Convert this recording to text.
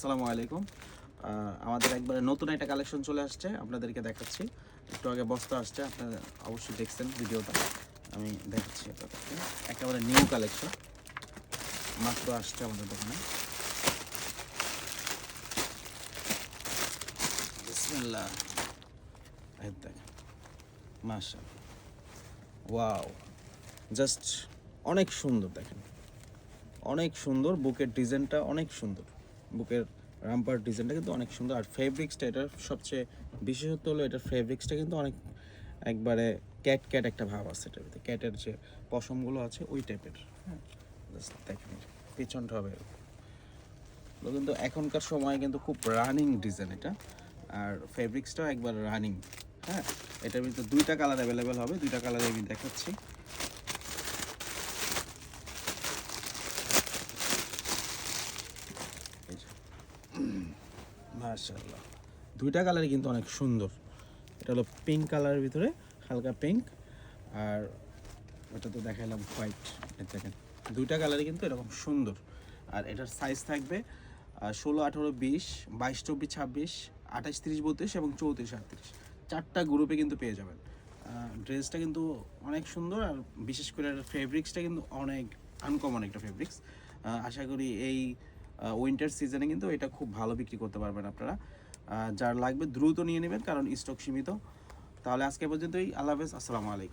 আসসালামু আলাইকুম। আমাদের একবারে নতুন একটা কালেকশন চলে আসছে, আপনাদেরকে দেখাচ্ছি। একটু আগে বস্তা আসছে, আপনারা অবশ্যই দেখছেন ভিডিওটা। আমি দেখাচ্ছি আপনাদেরকে। একেবারে নিউ কালেকশন, মাত্র আসছে আমাদের দোকানে। বিসমিল্লাহ, এই দেখেন, মাশাআল্লাহ, ওয়াও, জাস্ট অনেক সুন্দর। দেখেন, অনেক সুন্দর। বুকের ডিজাইনটা অনেক সুন্দর, বুকের রাম্পার ডিজাইনটা কিন্তু অনেক সুন্দর। আর ফেব্রিক্সটা, এটার সবচেয়ে বিশেষত্ব হলো এটার ফেব্রিক্সটা কিন্তু অনেক একবারে ক্যাট ক্যাট একটা ভাব আছে এটার ভিতরে। ক্যাটের যে পশমগুলো আছে ওই টাইপের। হ্যাঁ, জাস্ট দেখেন, পিছনটা হবে এরকম। তো কিন্তু এখনকার সময় কিন্তু খুব রানিং ডিজাইন এটা। আর ফেব্রিক্সটাও একবার রানিং। হ্যাঁ, এটার ভিতরে দুইটা কালার অ্যাভেলেবেল হবে, দুইটা কালারে আমি দেখাচ্ছি। মাশাআল্লাহ, দুইটা কালারই কিন্তু অনেক সুন্দর। এটা হলো পিঙ্ক কালারের ভিতরে, হালকা পিঙ্ক। আর এটা তো দেখাইলাম হোয়াইট। দেখেন, দুইটা কালারই কিন্তু এরকম সুন্দর। আর এটার সাইজ থাকবে 16, 18, 20, 22, 24, 26, 28, 30, 32 এবং 34, 38। চারটা গ্রুপে কিন্তু পেয়ে যাবেন। ড্রেসটা কিন্তু অনেক সুন্দর। আর বিশেষ করে ফেব্রিক্সটা কিন্তু অনেক আনকমন একটা ফেব্রিক্স। আশা করি এই উইন্টার সিজনে কিন্তু এটা খুব ভালো বিক্রি করতে পারবেন আপনারা। যার লাগবে দ্রুত নিয়ে নেবেন, কারণ স্টক সীমিত। তাহলে আজকে পর্যন্তই। আল্লাহ হাফেজ, আসসালামু আলাইকুম।